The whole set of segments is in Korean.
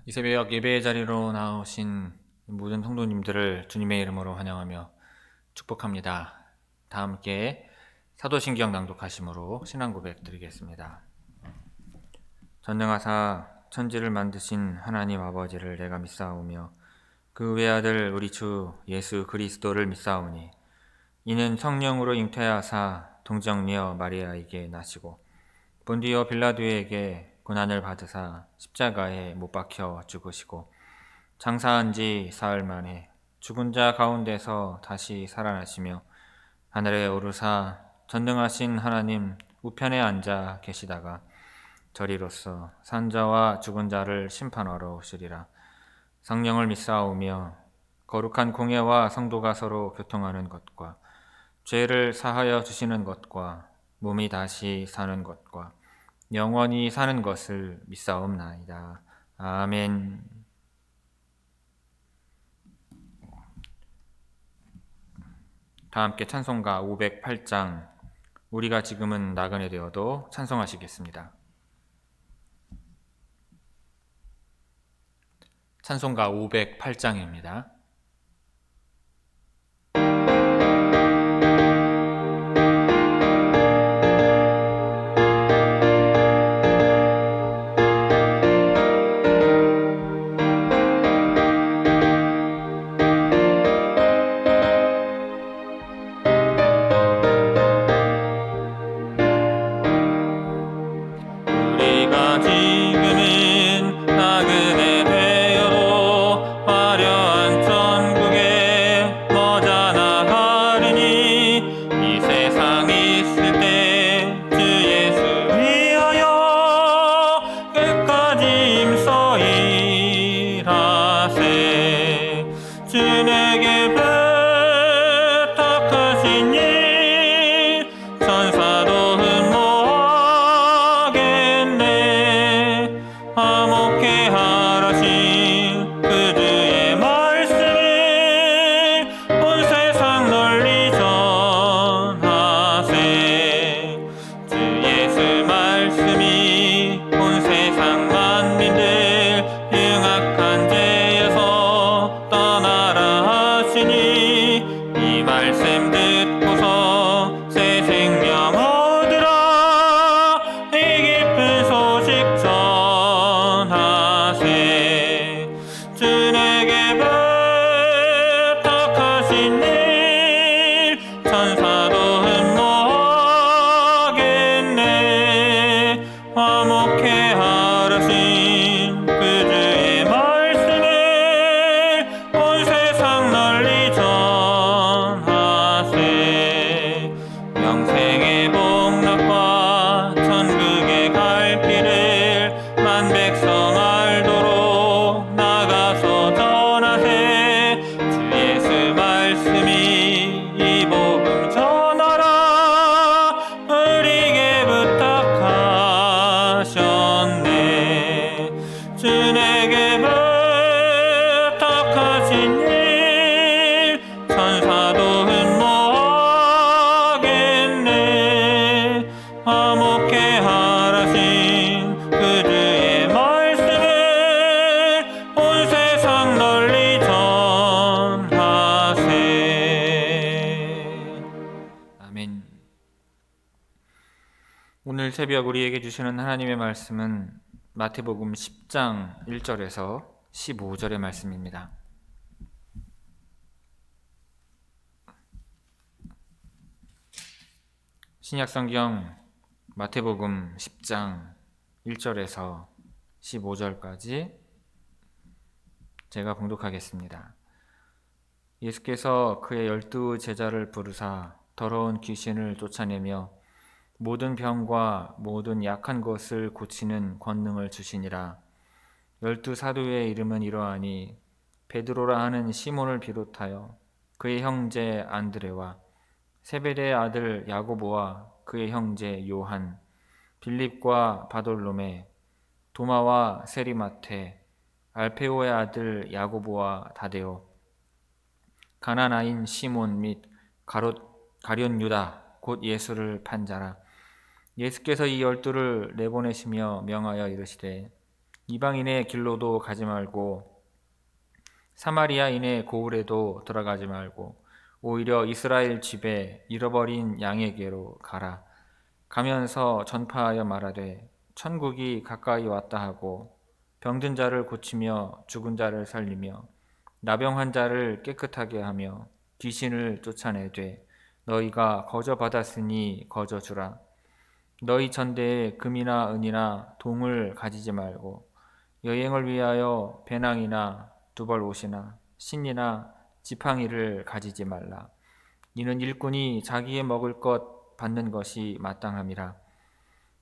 이 새벽 예배의 자리로 나오신 모든 성도님들을 주님의 이름으로 환영하며 축복합니다. 다 함께 사도신경 낭독하심으로 신앙 고백 드리겠습니다. 전능하사 천지를 만드신 하나님 아버지를 내가 믿사오며 그 외아들 우리 주 예수 그리스도를 믿사오니 이는 성령으로 잉태하사 동정녀 마리아에게 나시고 본디오 빌라도에게 고난을 받으사 십자가에 못 박혀 죽으시고 장사한 지 사흘 만에 죽은 자 가운데서 다시 살아나시며 하늘에 오르사 전능하신 하나님 우편에 앉아 계시다가 저리로서 산자와 죽은 자를 심판하러 오시리라. 성령을 믿사오며 거룩한 공예와 성도가 서로 교통하는 것과 죄를 사하여 주시는 것과 몸이 다시 사는 것과 영원히 사는 것을 믿사옵나이다. 아멘. 다 함께 찬송가 508장 우리가 지금은 나그네 되어도 찬송하시겠습니다. 찬송가 508장입니다. 우리가 지금은 나그네 되어도 화려한 천국에 머잖아 가리니 이 세상 있을 때 주 예수 위하여 끝까지 힘써 일하세. 주 내게 부탁하신 일 천사도 흠모하겠네. 화목해 하라신 그 주의 말씀을 온 세상 널리 전하세. 주 예수 말씀이 온 세상 만민들 흉악한 죄에서 떠나라 하시니 이 말씀 듣고서 새 생명 얻으라. 이 기쁜 소식 전하세. 주 내게 부탁하신 일 천사도 흠모하겠네. 화목해 하라신 그 주의 말씀을 온 세상 널리 전하세. 영생의 복락과 천국에 갈 길을 만 백성 알도록 나가서 전하세. 주 예수 말씀이 이 복음 전하라. 우리에게 부탁하셨네. 주 내게 부탁하신 일 천사도 흠모하겠네. 화목해 하라신 그 주의 말씀을 온 세상 널리 전하세. 아멘. 오늘 새벽 우리에게 주시는 하나님의 말씀은 마태복음 10장 1절에서 15절의 말씀입니다. 신약성경 마태복음 10장 1절에서 15절까지 제가 봉독하겠습니다. 예수께서 그의 12 제자를 부르사 더러운 귀신을 쫓아내며 모든 병과 모든 약한 것을 고치는 권능을 주시니라. 12 사도의 이름은 이러하니 베드로라 하는 시몬을 비롯하여 그의 형제 안드레와 세베대의 아들 야고보와 그의 형제 요한, 빌립과 바돌로메, 도마와 세리마테, 알페오의 아들 야고보와 다데오, 가나나인 시몬 및 가룟 유다 곧 예수를 판 자라. 예수께서 이 12를 내보내시며 명하여 이르시되 이방인의 길로도 가지 말고 사마리아인의 고을에도 들어가지 말고 오히려 이스라엘 집에 잃어버린 양에게로 가라. 가면서 전파하여 말하되 천국이 가까이 왔다 하고 병든 자를 고치며 죽은 자를 살리며 나병한 자를 깨끗하게 하며 귀신을 쫓아내되 너희가 거저 받았으니 거저 주라. 너희 전대에 금이나 은이나 동을 가지지 말고 여행을 위하여 배낭이나 두벌 옷이나 신이나 지팡이를 가지지 말라. 이는 일꾼이 자기의 먹을 것 받는 것이 마땅함이라.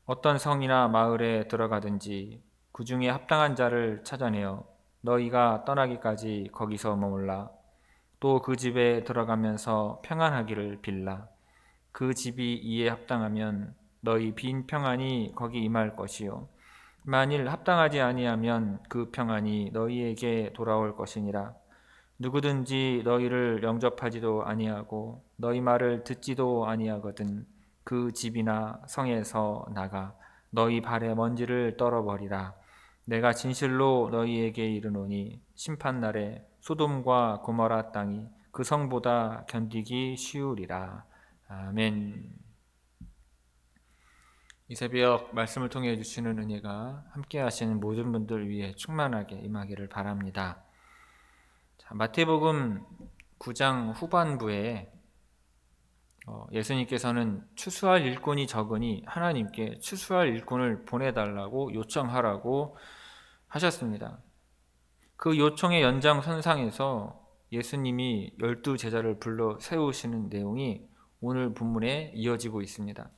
어떤 성이나 마을에 들어가든지 그 중에 합당한 자를 찾아내어 너희가 떠나기까지 거기서 머물라. 또 그 집에 들어가면서 평안하기를 빌라. 그 집이 이에 합당하면 너희 빈 평안이 거기 임할 것이요 만일 합당하지 아니하면 그 평안이 너희에게 돌아올 것이니라. 누구든지 너희를 영접하지도 아니하고 너희 말을 듣지도 아니하거든 그 집이나 성에서 나가 너희 발에 먼지를 떨어버리라. 내가 진실로 너희에게 이르노니 심판날에 소돔과 고모라 땅이 그 성보다 견디기 쉬우리라. 아멘. 이 새벽 말씀을 통해 주시는 은혜가 함께 하시는 모든 분들 위해 충만하게 임하기를 바랍니다. 자, 마태복음 9장 후반부에 예수님께서는 추수할 일꾼이 적으니 하나님께 추수할 일꾼을 보내달라고 요청하라고 하셨습니다. 그 요청의 연장선상에서 예수님이 12제자를 불러 세우시는 내용이 오늘 본문에 이어지고 있습니다.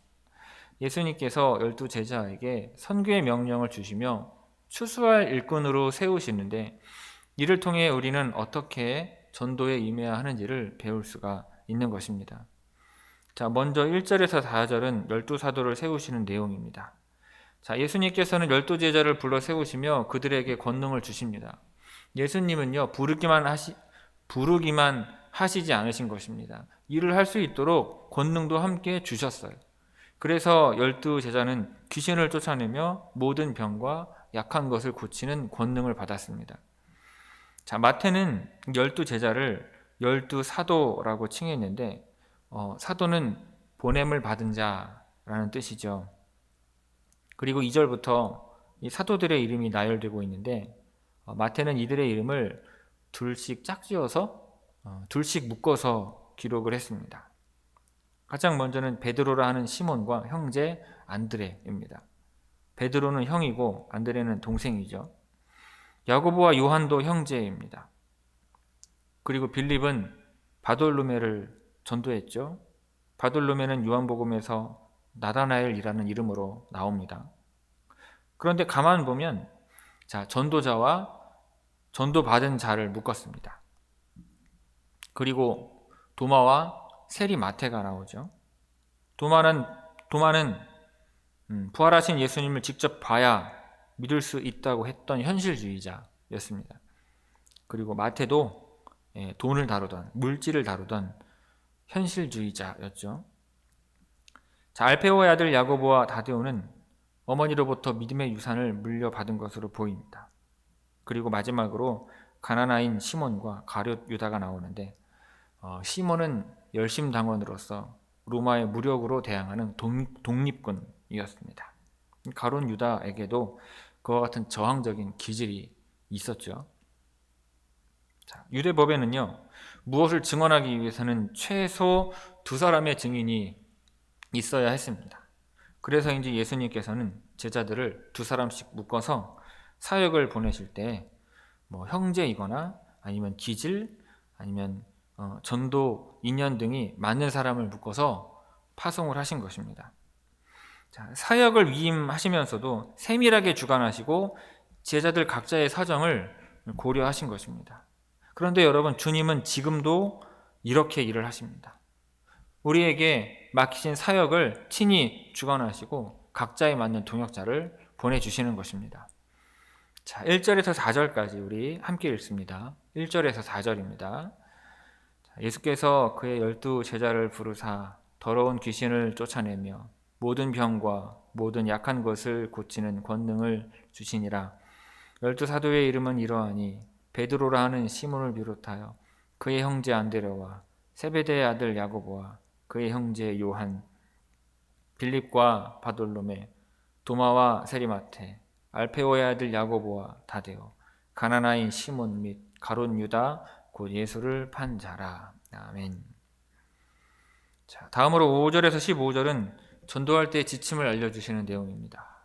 예수님께서 12제자에게 선교의 명령을 주시며 추수할 일꾼으로 세우시는데 이를 통해 우리는 어떻게 전도에 임해야 하는지를 배울 수가 있는 것입니다. 자, 먼저 1절에서 4절은 12사도를 세우시는 내용입니다. 자, 예수님께서는 12제자를 불러 세우시며 그들에게 권능을 주십니다. 예수님은요, 부르기만 하시지 않으신 것입니다. 일을 할 수 있도록 권능도 함께 주셨어요. 그래서 12제자는 귀신을 쫓아내며 모든 병과 약한 것을 고치는 권능을 받았습니다. 자, 마태는 12제자를 12사도라고 칭했는데 사도는 보냄을 받은 자라는 뜻이죠. 그리고 2절부터 이 사도들의 이름이 나열되고 있는데 마태는 이들의 이름을 둘씩 짝지어서 둘씩 묶어서 기록을 했습니다. 가장 먼저는 베드로라 하는 시몬과 형제 안드레입니다. 베드로는 형이고 안드레는 동생이죠. 야고보와 요한도 형제입니다. 그리고 빌립은 바돌로메를 전도했죠. 바돌로메는 요한복음에서 나다나엘이라는 이름으로 나옵니다. 그런데 가만 보면 전도자와 전도받은 자를 묶었습니다. 그리고 도마와 세리 마태가 나오죠. 도마는 부활하신 예수님을 직접 봐야 믿을 수 있다고 했던 현실주의자였습니다. 그리고 마태도 돈을 다루던 물질을 다루던 현실주의자였죠. 자, 알페오의 아들 야고보와 다데오는 어머니로부터 믿음의 유산을 물려받은 것으로 보입니다. 그리고 마지막으로 가나나인 시몬과 가룟 유다가 나오는데 시몬은 열심당원으로서 로마의 무력으로 대항하는 독립군이었습니다. 가룟 유다에게도 그와 같은 저항적인 기질이 있었죠. 자, 유대법에는요, 무엇을 증언하기 위해서는 최소 2사람의 증인이 있어야 했습니다. 그래서 이제 예수님께서는 제자들을 2사람씩 묶어서 사역을 보내실 때 형제이거나 아니면 기질 아니면 전도 인연 등이 맞는 사람을 묶어서 파송을 하신 것입니다. 자, 사역을 위임하시면서도 세밀하게 주관하시고 제자들 각자의 사정을 고려하신 것입니다. 그런데 여러분, 주님은 지금도 이렇게 일을 하십니다. 우리에게 맡기신 사역을 친히 주관하시고 각자에 맞는 동역자를 보내주시는 것입니다. 자, 1절에서 4절까지 우리 함께 읽습니다. 1절에서 4절입니다. 예수께서 그의 12제자를 부르사 더러운 귀신을 쫓아내며 모든 병과 모든 약한 것을 고치는 권능을 주시니라. 열두 사도의 이름은 이러하니 베드로라 하는 시몬을 비롯하여 그의 형제 안드레와 세베대의 아들 야고보와 그의 형제 요한, 빌립과 바돌로메, 도마와 세리마테, 알페오의 아들 야고보와 다데오, 가나나인 시몬 및 가롯 유다 곧 예수를 판 자라. 아멘. 자, 다음으로 5절에서 15절은 전도할 때의 지침을 알려주시는 내용입니다.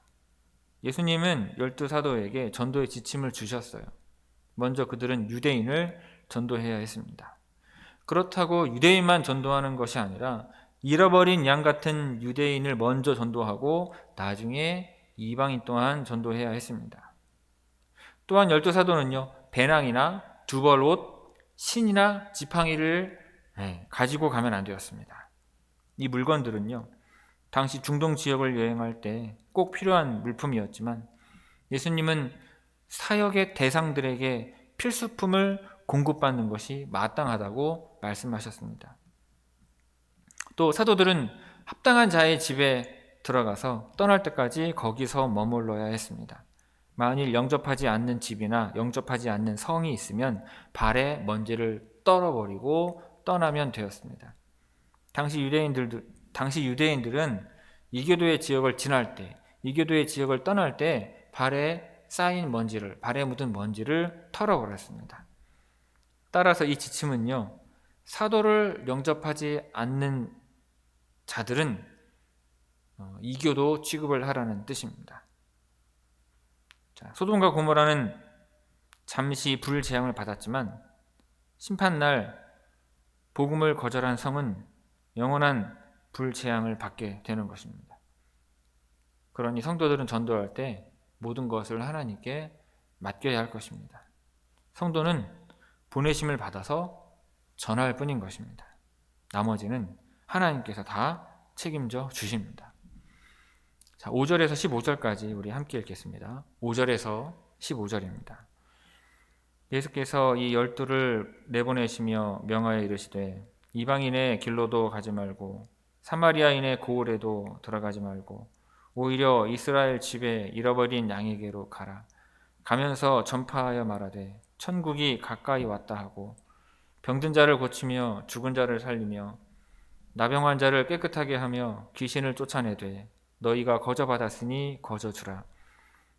예수님은 열두 사도에게 전도의 지침을 주셨어요. 먼저 그들은 유대인을 전도해야 했습니다. 그렇다고 유대인만 전도하는 것이 아니라 잃어버린 양 같은 유대인을 먼저 전도하고 나중에 이방인 또한 전도해야 했습니다. 또한 열두 사도는요, 배낭이나 두벌옷, 신이나 지팡이를 가지고 가면 안 되었습니다. 이 물건들은요, 당시 중동 지역을 여행할 때 꼭 필요한 물품이었지만 예수님은 사역의 대상들에게 필수품을 공급받는 것이 마땅하다고 말씀하셨습니다. 또 사도들은 합당한 자의 집에 들어가서 떠날 때까지 거기서 머물러야 했습니다. 만일 영접하지 않는 집이나 영접하지 않는 성이 있으면 발에 먼지를 떨어버리고 떠나면 되었습니다. 당시 유대인들은 이교도의 지역을 지날 때, 이교도의 지역을 떠날 때 발에 묻은 먼지를 털어버렸습니다. 따라서 이 지침은요, 사도를 영접하지 않는 자들은 이교도 취급을 하라는 뜻입니다. 자, 소돔과 고모라는 잠시 불재앙을 받았지만 심판날 복음을 거절한 성은 영원한 불재앙을 받게 되는 것입니다. 그러니 성도들은 전도할 때 모든 것을 하나님께 맡겨야 할 것입니다. 성도는 보내심을 받아서 전할 뿐인 것입니다. 나머지는 하나님께서 다 책임져 주십니다. 자, 5절에서 15절까지 우리 함께 읽겠습니다. 5절에서 15절입니다. 예수께서 이 12를 내보내시며 명하여 이르시되 이방인의 길로도 가지 말고 사마리아인의 고을에도 들어가지 말고 오히려 이스라엘 집에 잃어버린 양에게로 가라. 가면서 전파하여 말하되 천국이 가까이 왔다 하고 병든 자를 고치며 죽은 자를 살리며 나병한 자를 깨끗하게 하며 귀신을 쫓아내되 너희가 거저받았으니 거저주라.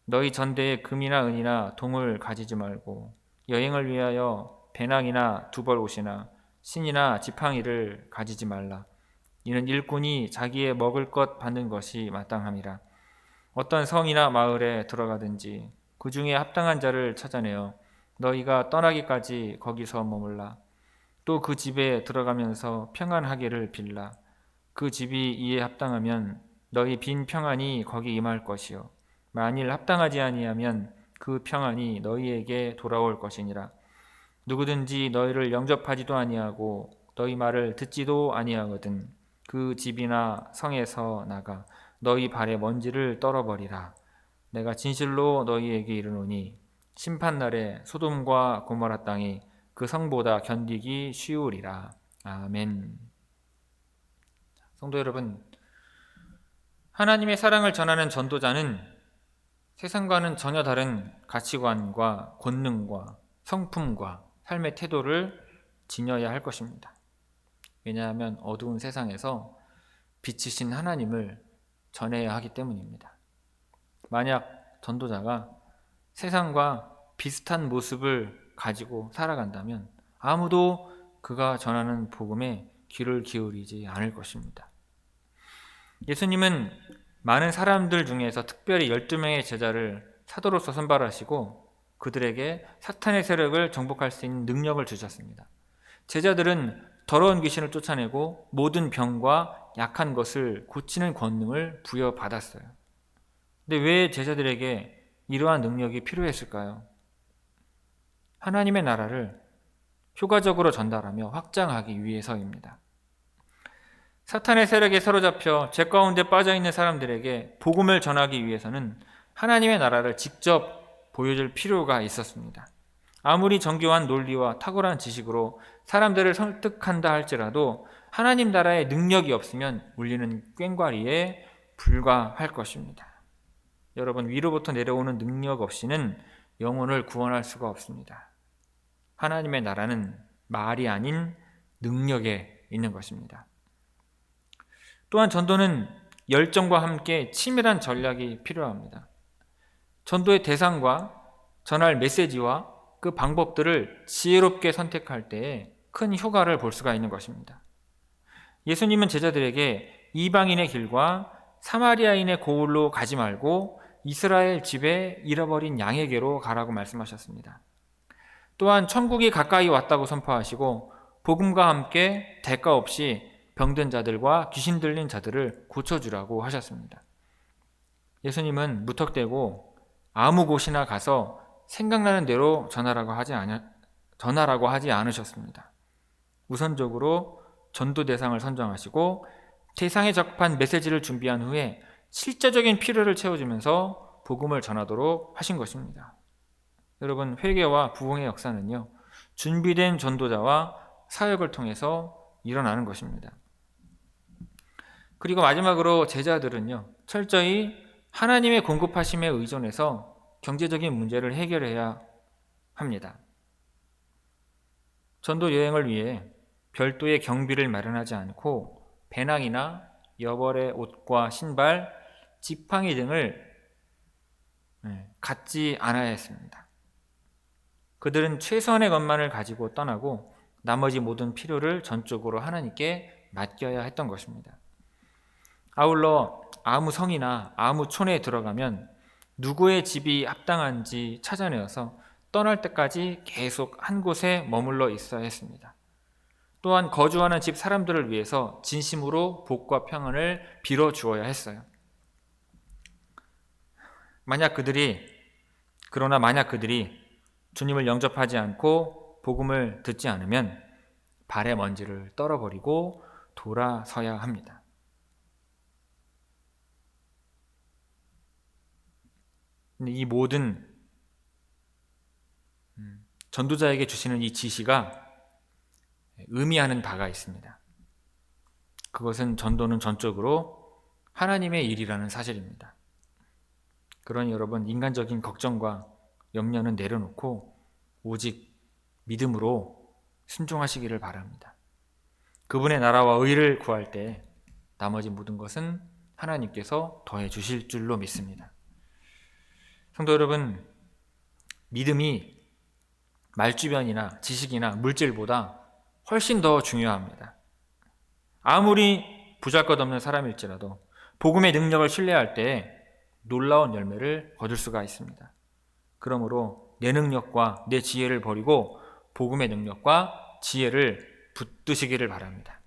너희 전대에 금이나 은이나 동을 가지지 말고 여행을 위하여 배낭이나 두벌옷이나 신이나 지팡이를 가지지 말라. 이는 일꾼이 자기의 먹을 것 받는 것이 마땅함이라. 어떤 성이나 마을에 들어가든지 그 중에 합당한 자를 찾아내어 너희가 떠나기까지 거기서 머물라. 또 그 집에 들어가면서 평안하기를 빌라. 그 집이 이에 합당하면 너희 빈 평안이 거기 임할 것이요 만일 합당하지 아니하면 그 평안이 너희에게 돌아올 것이니라. 누구든지 너희를 영접하지도 아니하고 너희 말을 듣지도 아니하거든 그 집이나 성에서 나가 너희 발에 먼지를 떨어버리라. 내가 진실로 너희에게 이르노니 심판날에 소돔과 고모라 땅이 그 성보다 견디기 쉬우리라. 아멘. 성도 여러분, 하나님의 사랑을 전하는 전도자는 세상과는 전혀 다른 가치관과 권능과 성품과 삶의 태도를 지녀야 할 것입니다. 왜냐하면 어두운 세상에서 빛이신 하나님을 전해야 하기 때문입니다. 만약 전도자가 세상과 비슷한 모습을 가지고 살아간다면 아무도 그가 전하는 복음에 귀를 기울이지 않을 것입니다. 예수님은 많은 사람들 중에서 특별히 12명의 제자를 사도로서 선발하시고 그들에게 사탄의 세력을 정복할 수 있는 능력을 주셨습니다. 제자들은 더러운 귀신을 쫓아내고 모든 병과 약한 것을 고치는 권능을 부여받았어요. 근데 왜 제자들에게 이러한 능력이 필요했을까요? 하나님의 나라를 효과적으로 전달하며 확장하기 위해서입니다. 사탄의 세력에 사로잡혀 죄 가운데 빠져있는 사람들에게 복음을 전하기 위해서는 하나님의 나라를 직접 보여줄 필요가 있었습니다. 아무리 정교한 논리와 탁월한 지식으로 사람들을 설득한다 할지라도 하나님 나라의 능력이 없으면 울리는 꽹과리에 불과할 것입니다. 여러분, 위로부터 내려오는 능력 없이는 영혼을 구원할 수가 없습니다. 하나님의 나라는 말이 아닌 능력에 있는 것입니다. 또한 전도는 열정과 함께 치밀한 전략이 필요합니다. 전도의 대상과 전할 메시지와 그 방법들을 지혜롭게 선택할 때에 큰 효과를 볼 수가 있는 것입니다. 예수님은 제자들에게 이방인의 길과 사마리아인의 고을로 가지 말고 이스라엘 집에 잃어버린 양에게로 가라고 말씀하셨습니다. 또한 천국이 가까이 왔다고 선포하시고 복음과 함께 대가 없이 병든 자들과 귀신 들린 자들을 고쳐주라고 하셨습니다. 예수님은 무턱대고 아무 곳이나 가서 생각나는 대로 전하라고 하지 않으셨습니다. 우선적으로 전도 대상을 선정하시고 대상에 적합한 메시지를 준비한 후에 실제적인 필요를 채워주면서 복음을 전하도록 하신 것입니다. 여러분, 회개와 부흥의 역사는요, 준비된 전도자와 사역을 통해서 일어나는 것입니다. 그리고 마지막으로 제자들은요, 철저히 하나님의 공급하심에 의존해서 경제적인 문제를 해결해야 합니다. 전도 여행을 위해 별도의 경비를 마련하지 않고 배낭이나 여벌의 옷과 신발, 지팡이 등을 갖지 않아야 했습니다. 그들은 최소한의 것만을 가지고 떠나고 나머지 모든 필요를 전적으로 하나님께 맡겨야 했던 것입니다. 아울러 아무 성이나 아무 촌에 들어가면 누구의 집이 합당한지 찾아내어서 떠날 때까지 계속 한 곳에 머물러 있어야 했습니다. 또한 거주하는 집 사람들을 위해서 진심으로 복과 평안을 빌어 주어야 했어요. 만약 그들이 주님을 영접하지 않고 복음을 듣지 않으면 발에 먼지를 떨어버리고 돌아서야 합니다. 근데 이 모든 전도자에게 주시는 이 지시가 의미하는 바가 있습니다. 그것은 전도는 전적으로 하나님의 일이라는 사실입니다. 그러니 여러분, 인간적인 걱정과 염려는 내려놓고 오직 믿음으로 순종하시기를 바랍니다. 그분의 나라와 의를 구할 때 나머지 모든 것은 하나님께서 더해 주실 줄로 믿습니다. 성도 여러분, 믿음이 말주변이나 지식이나 물질보다 훨씬 더 중요합니다. 아무리 보잘것없는 사람일지라도 복음의 능력을 신뢰할 때 놀라운 열매를 거둘 수가 있습니다. 그러므로 내 능력과 내 지혜를 버리고 복음의 능력과 지혜를 붙드시기를 바랍니다.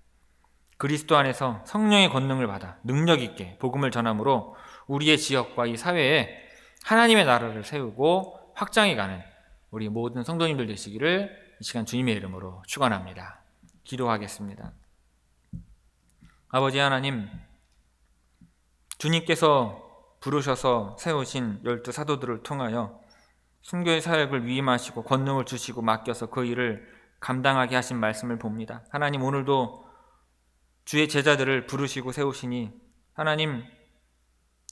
그리스도 안에서 성령의 권능을 받아 능력 있게 복음을 전함으로 우리의 지역과 이 사회에 하나님의 나라를 세우고 확장해가는 우리 모든 성도님들 되시기를 이 시간 주님의 이름으로 축원합니다. 기도하겠습니다. 아버지 하나님, 주님께서 부르셔서 세우신 12 사도들을 통하여 순교의 사역을 위임하시고 권능을 주시고 맡겨서 그 일을 감당하게 하신 말씀을 봅니다. 하나님, 오늘도 주의 제자들을 부르시고 세우시니 하나님,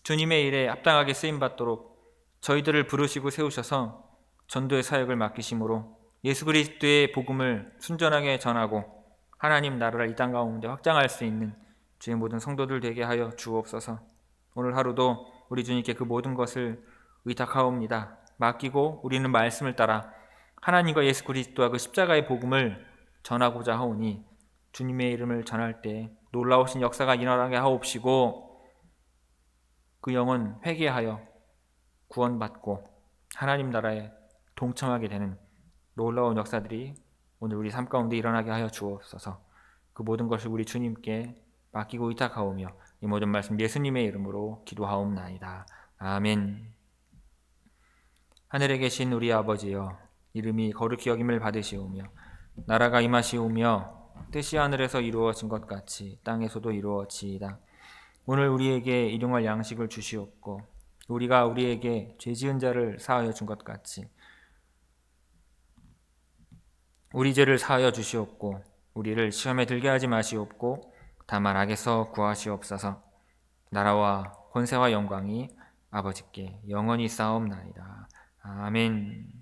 주님의 일에 합당하게 쓰임받도록 저희들을 부르시고 세우셔서 전도의 사역을 맡기심으로 예수 그리스도의 복음을 순전하게 전하고 하나님 나라를 이 땅 가운데 확장할 수 있는 주의 모든 성도들 되게 하여 주옵소서. 오늘 하루도 우리 주님께 그 모든 것을 의탁하옵니다. 맡기고 우리는 말씀을 따라 하나님과 예수 그리스도와 그 십자가의 복음을 전하고자 하오니 주님의 이름을 전할 때 놀라우신 역사가 일어나게 하옵시고 그 영혼 회개하여 구원받고 하나님 나라에 동참하게 되는 놀라운 역사들이 오늘 우리 삶 가운데 일어나게 하여 주옵소서. 그 모든 것을 우리 주님께 맡기고 의탁하오며 이 모든 말씀 예수님의 이름으로 기도하옵나이다. 아멘. 하늘에 계신 우리 아버지여, 이름이 거룩히 여김을 받으시오며 나라가 임하시오며 뜻이 하늘에서 이루어진 것 같이 땅에서도 이루어지이다. 오늘 우리에게 일용할 양식을 주시옵고 우리가 우리에게 죄지은 자를 사하여 준 것 같이 우리 죄를 사하여 주시옵고 우리를 시험에 들게 하지 마시옵고 다만 악에서 구하시옵소서. 나라와 권세와 영광이 아버지께 영원히 쌓옵나이다. 아멘.